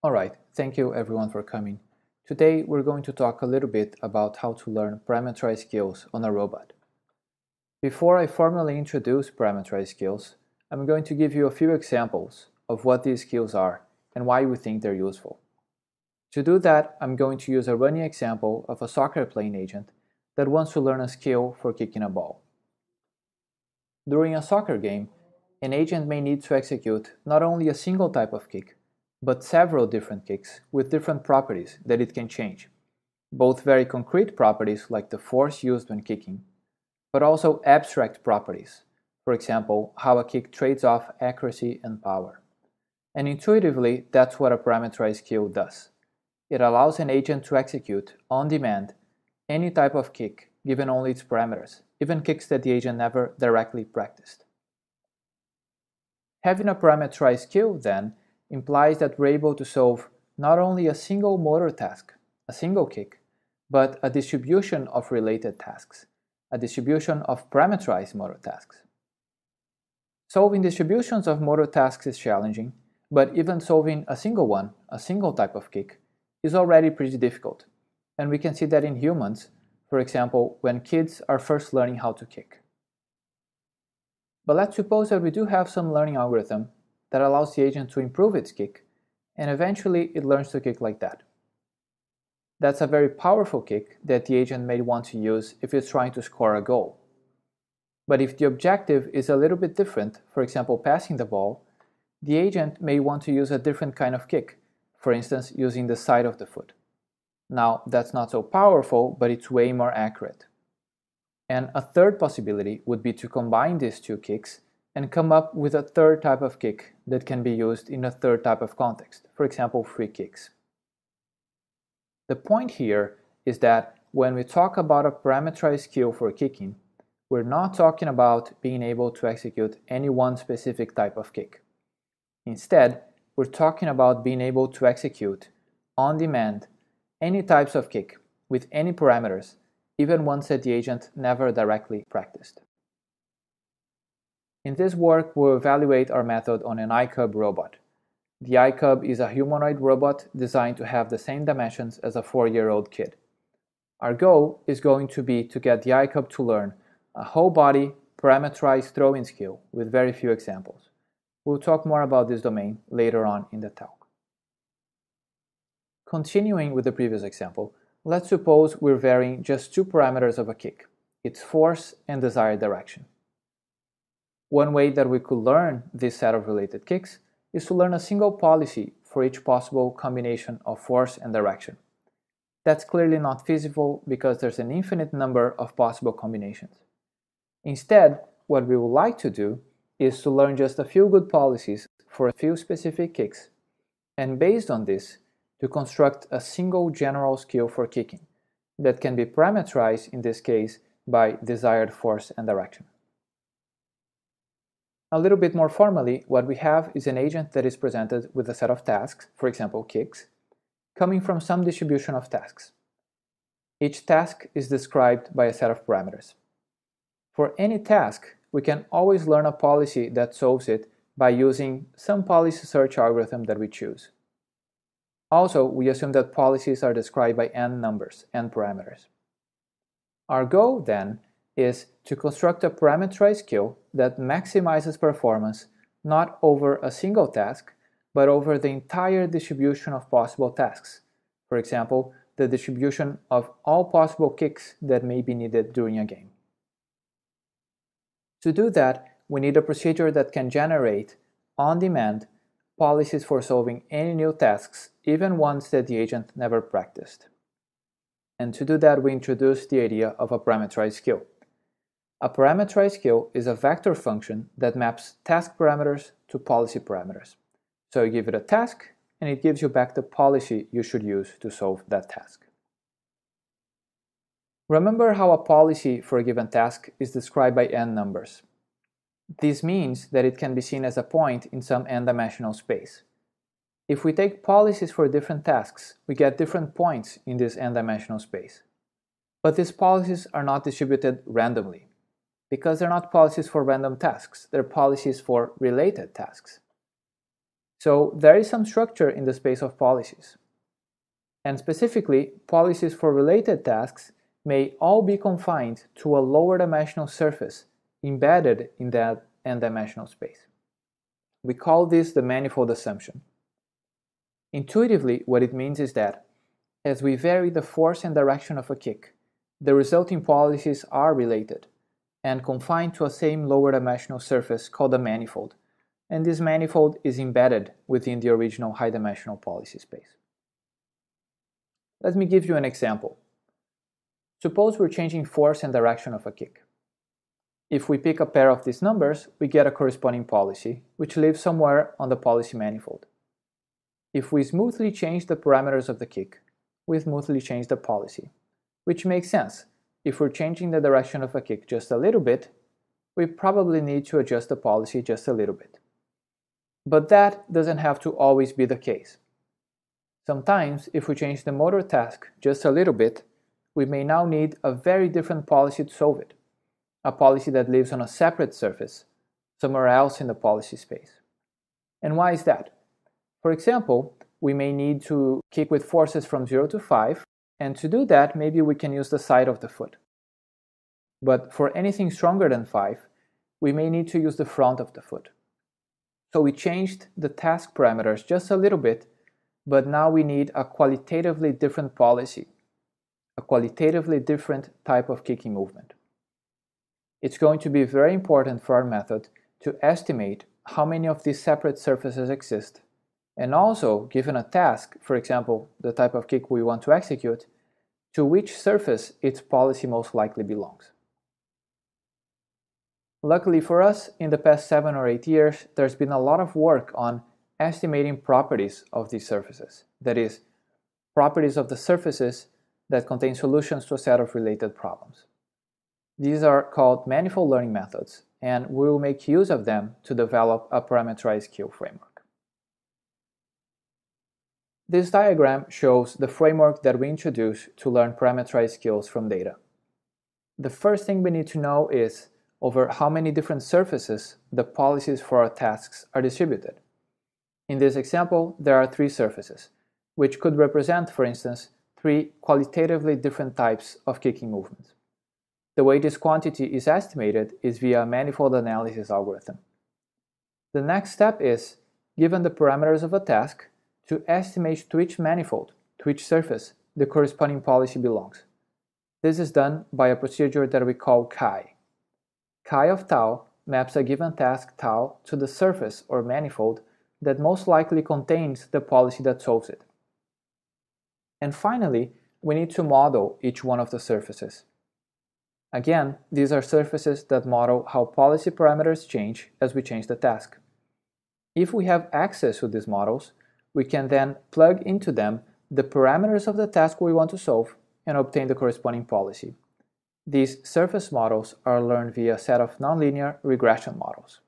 Alright, thank you everyone for coming. Today we're going to talk a little bit about how to learn parameterized skills on a robot. Before I formally introduce parameterized skills, I'm going to give you a few examples of what these skills are and why we think they're useful. To do that, I'm going to use a running example of a soccer playing agent that wants to learn a skill for kicking a ball. During a soccer game, an agent may need to execute not only a single type of kick, but several different kicks with different properties that it can change, both very concrete properties like the force used when kicking, but also abstract properties, for example, how a kick trades off accuracy and power. And intuitively, that's what a parameterized skill does. It allows an agent to execute, on demand, any type of kick given only its parameters, even kicks that the agent never directly practiced. Having a parameterized skill, then, implies that we're able to solve not only a single motor task, a single kick, but a distribution of related tasks, a distribution of parameterized motor tasks. Solving distributions of motor tasks is challenging, but even solving a single one, a single type of kick, is already pretty difficult, and we can see that in humans, for example, when kids are first learning how to kick. But let's suppose that we do have some learning algorithm that allows the agent to improve its kick, and eventually it learns to kick like that. That's a very powerful kick that the agent may want to use if it's trying to score a goal. But if the objective is a little bit different, for example passing the ball, the agent may want to use a different kind of kick, for instance using the side of the foot. Now that's not so powerful, but it's way more accurate. And a third possibility would be to combine these two kicks and come up with a third type of kick that can be used in a third type of context, for example free kicks. The point here is that when we talk about a parameterized skill for kicking, we're not talking about being able to execute any one specific type of kick. Instead, we're talking about being able to execute, on demand, any types of kick with any parameters, even ones that the agent never directly practiced. In this work, we'll evaluate our method on an iCub robot. The iCub is a humanoid robot designed to have the same dimensions as a 4-year-old kid. Our goal is going to be to get the iCub to learn a whole body parameterized throwing skill with very few examples. We'll talk more about this domain later on in the talk. Continuing with the previous example, let's suppose we're varying just two parameters of a kick, its force and desired direction. One way that we could learn this set of related kicks is to learn a single policy for each possible combination of force and direction. That's clearly not feasible because there's an infinite number of possible combinations. Instead, what we would like to do is to learn just a few good policies for a few specific kicks, and based on this, to construct a single general skill for kicking that can be parameterized in this case by desired force and direction. A little bit more formally, what we have is an agent that is presented with a set of tasks, for example kicks, coming from some distribution of tasks. Each task is described by a set of parameters. For any task, we can always learn a policy that solves it by using some policy search algorithm that we choose. Also, we assume that policies are described by n numbers, n parameters. Our goal, then, is to construct a parameterized skill that maximizes performance not over a single task, but over the entire distribution of possible tasks. For example, the distribution of all possible kicks that may be needed during a game. To do that, we need a procedure that can generate, on demand, policies for solving any new tasks, even ones that the agent never practiced. And to do that, we introduce the idea of a parameterized skill. A parameterized skill is a vector function that maps task parameters to policy parameters. So you give it a task, and it gives you back the policy you should use to solve that task. Remember how a policy for a given task is described by n numbers. This means that it can be seen as a point in some n-dimensional space. If we take policies for different tasks, we get different points in this n-dimensional space. But these policies are not distributed randomly, because they're not policies for random tasks, they're policies for related tasks. So there is some structure in the space of policies. And specifically, policies for related tasks may all be confined to a lower dimensional surface embedded in that n-dimensional space. We call this the manifold assumption. Intuitively, what it means is that as we vary the force and direction of a kick, the resulting policies are related and confined to a same lower dimensional surface called a manifold, and this manifold is embedded within the original high dimensional policy space. Let me give you an example. Suppose we're changing force and direction of a kick. If we pick a pair of these numbers, we get a corresponding policy, which lives somewhere on the policy manifold. If we smoothly change the parameters of the kick, we smoothly change the policy, which makes sense. If we're changing the direction of a kick just a little bit, we probably need to adjust the policy just a little bit. But that doesn't have to always be the case. Sometimes, if we change the motor task just a little bit, we may now need a very different policy to solve it, a policy that lives on a separate surface, somewhere else in the policy space. And why is that? For example, we may need to kick with forces from 0 to 5, and to do that, maybe we can use the side of the foot. But for anything stronger than 5, we may need to use the front of the foot. So we changed the task parameters just a little bit, but now we need a qualitatively different policy, a qualitatively different type of kicking movement. It's going to be very important for our method to estimate how many of these separate surfaces exist, and also, given a task, for example, the type of kick we want to execute, to which surface its policy most likely belongs. Luckily for us, in the past 7 or 8 years, there's been a lot of work on estimating properties of these surfaces, that is, properties of the surfaces that contain solutions to a set of related problems. These are called manifold learning methods, and we will make use of them to develop a parameterized skill framework. This diagram shows the framework that we introduce to learn parameterized skills from data. The first thing we need to know is over how many different surfaces the policies for our tasks are distributed. In this example, there are 3 surfaces, which could represent, for instance, 3 qualitatively different types of kicking movements. The way this quantity is estimated is via a manifold analysis algorithm. The next step is, given the parameters of a task, to estimate to each manifold, to each surface, the corresponding policy belongs. This is done by a procedure that we call chi. Chi of tau maps a given task tau to the surface or manifold that most likely contains the policy that solves it. And finally, we need to model each one of the surfaces. Again, these are surfaces that model how policy parameters change as we change the task. If we have access to these models, we can then plug into them the parameters of the task we want to solve and obtain the corresponding policy. These surface models are learned via a set of nonlinear regression models.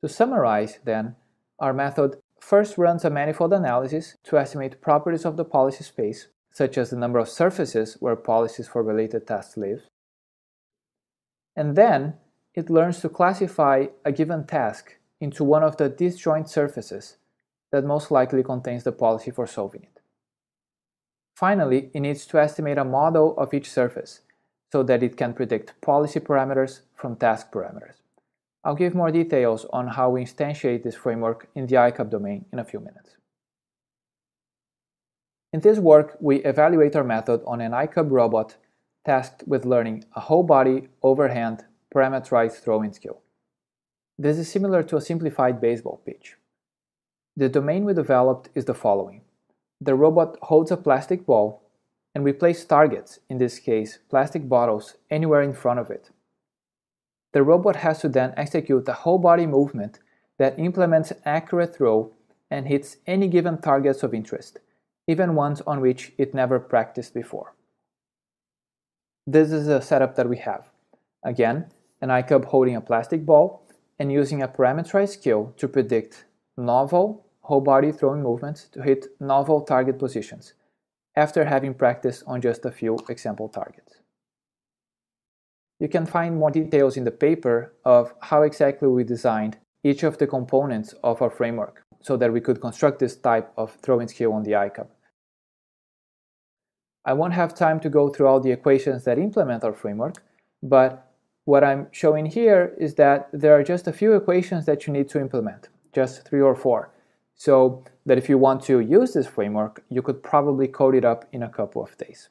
To summarize, then, our method first runs a manifold analysis to estimate properties of the policy space, such as the number of surfaces where policies for related tasks live. And then, it learns to classify a given task into one of the disjoint surfaces that most likely contains the policy for solving it. Finally, it needs to estimate a model of each surface so that it can predict policy parameters from task parameters. I'll give more details on how we instantiate this framework in the ICRA domain in a few minutes. In this work, we evaluate our method on an ICRA robot tasked with learning a whole body, overhand, parameterized throwing skill. This is similar to a simplified baseball pitch. The domain we developed is the following. The robot holds a plastic ball, and we place targets, in this case plastic bottles, anywhere in front of it. The robot has to then execute a whole body movement that implements an accurate throw and hits any given targets of interest, even ones on which it never practiced before. This is the setup that we have. Again, an ICUB holding a plastic ball and using a parameterized skill to predict novel whole body throwing movements to hit novel target positions, after having practiced on just a few example targets. You can find more details in the paper of how exactly we designed each of the components of our framework. so that we could construct this type of throwing skill on the ICUB. I won't have time to go through all the equations that implement our framework, but what I'm showing here is that there are just a few equations that you need to implement, just 3 or 4, so that if you want to use this framework, you could probably code it up in a couple of days.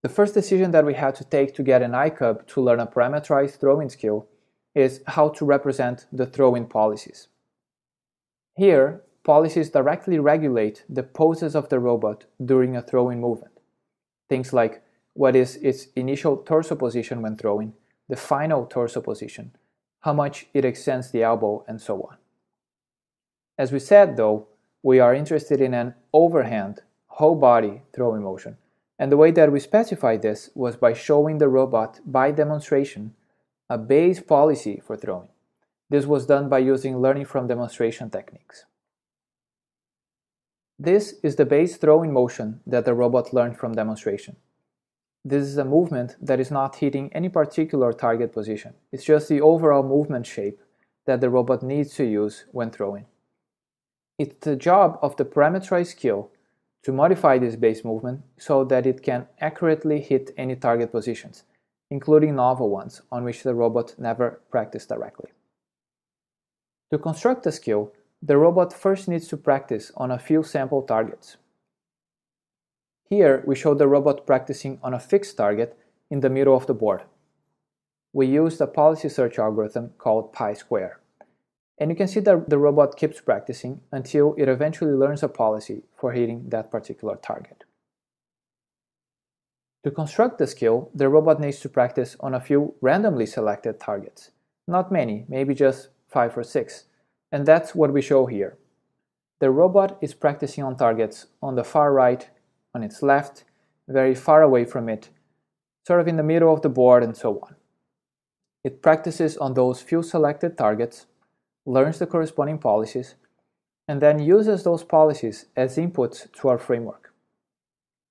The first decision that we had to take to get an ICUB to learn a parameterized throwing skill is how to represent the throw-in policies. Here, policies directly regulate the poses of the robot during a throwing movement. Things like what is its initial torso position when throwing, the final torso position, how much it extends the elbow, and so on. As we said though, we are interested in an overhand, whole body throwing motion, and the way that we specified this was by showing the robot by demonstration a base policy for throwing. This was done by using learning from demonstration techniques. This is the base throwing motion that the robot learned from demonstration. This is a movement that is not hitting any particular target position. It's just the overall movement shape that the robot needs to use when throwing. It's the job of the parameterized skill to modify this base movement so that it can accurately hit any target positions, including novel ones on which the robot never practiced directly. To construct a skill, the robot first needs to practice on a few sample targets. Here we show the robot practicing on a fixed target in the middle of the board. We used a policy search algorithm called pi-square. And you can see that the robot keeps practicing until it eventually learns a policy for hitting that particular target. To construct the skill, the robot needs to practice on a few randomly selected targets. Not many, maybe just 5 or 6. And that's what we show here. The robot is practicing on targets on the far right, on its left, very far away from it, sort of in the middle of the board, and so on. It practices on those few selected targets, learns the corresponding policies, and then uses those policies as inputs to our framework.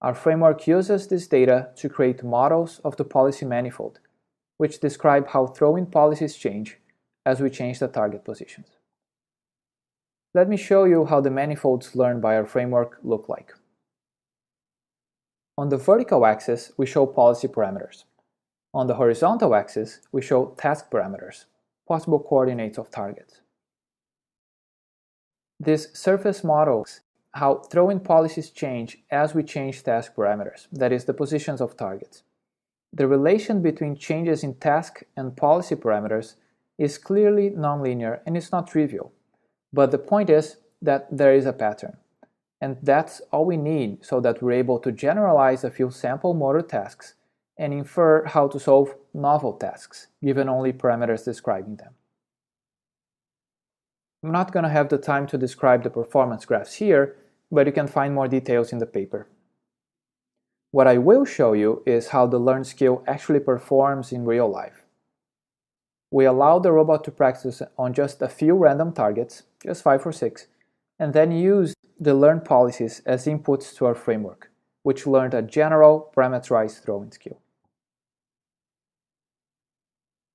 Our framework uses this data to create models of the policy manifold, which describe how throwing policies change as we change the target positions. Let me show you how the manifolds learned by our framework look like. On the vertical axis, we show policy parameters. On the horizontal axis, we show task parameters, possible coordinates of targets. This surface models how throw-in policies change as we change task parameters, that is, the positions of targets. The relation between changes in task and policy parameters is clearly nonlinear and it's not trivial, but the point is that there is a pattern. And that's all we need so that we're able to generalize a few sample motor tasks and infer how to solve novel tasks, given only parameters describing them. I'm not going to have the time to describe the performance graphs here, but you can find more details in the paper. What I will show you is how the learned skill actually performs in real life. We allow the robot to practice on just a few random targets, just 5 or 6, and then use the learned policies as inputs to our framework, which learned a general parameterized throwing skill.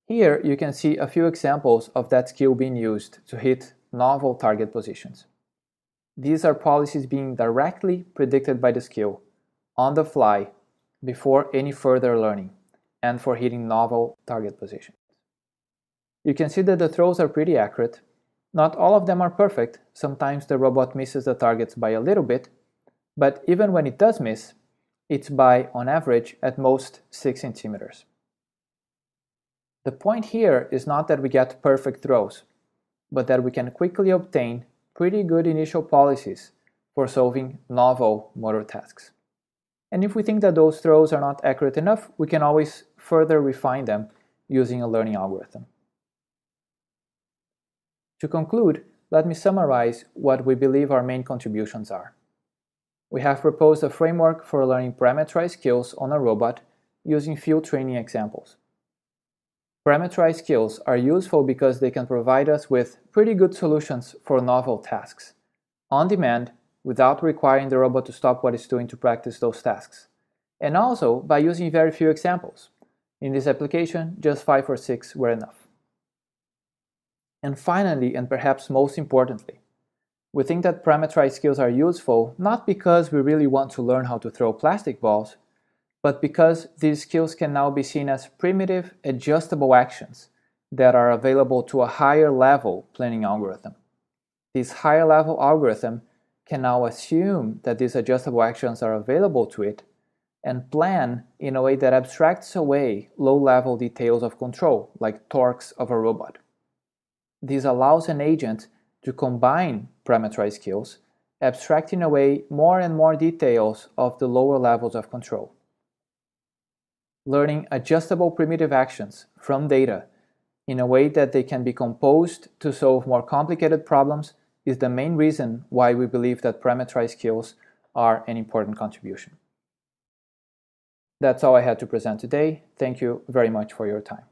Here you can see a few examples of that skill being used to hit novel target positions. These are policies being directly predicted by the skill, on the fly, before any further learning, and for hitting novel target positions. You can see that the throws are pretty accurate. Not all of them are perfect. Sometimes the robot misses the targets by a little bit, but even when it does miss, it's by, on average, at most 6 centimeters. The point here is not that we get perfect throws, but that we can quickly obtain pretty good initial policies for solving novel motor tasks. And if we think that those throws are not accurate enough, we can always further refine them using a learning algorithm. To conclude, let me summarize what we believe our main contributions are. We have proposed a framework for learning parameterized skills on a robot using few training examples. Parameterized skills are useful because they can provide us with pretty good solutions for novel tasks, on demand, without requiring the robot to stop what it's doing to practice those tasks, and also by using very few examples. In this application, just 5 or 6 were enough. And finally, and perhaps most importantly, we think that parameterized skills are useful not because we really want to learn how to throw plastic balls, but because these skills can now be seen as primitive, adjustable actions that are available to a higher level planning algorithm. This higher level algorithm can now assume that these adjustable actions are available to it and plan in a way that abstracts away low-level details of control, like torques of a robot. This allows an agent to combine parameterized skills, abstracting away more and more details of the lower levels of control. Learning adjustable primitive actions from data in a way that they can be composed to solve more complicated problems is the main reason why we believe that parameterized skills are an important contribution. That's all I had to present today. Thank you very much for your time.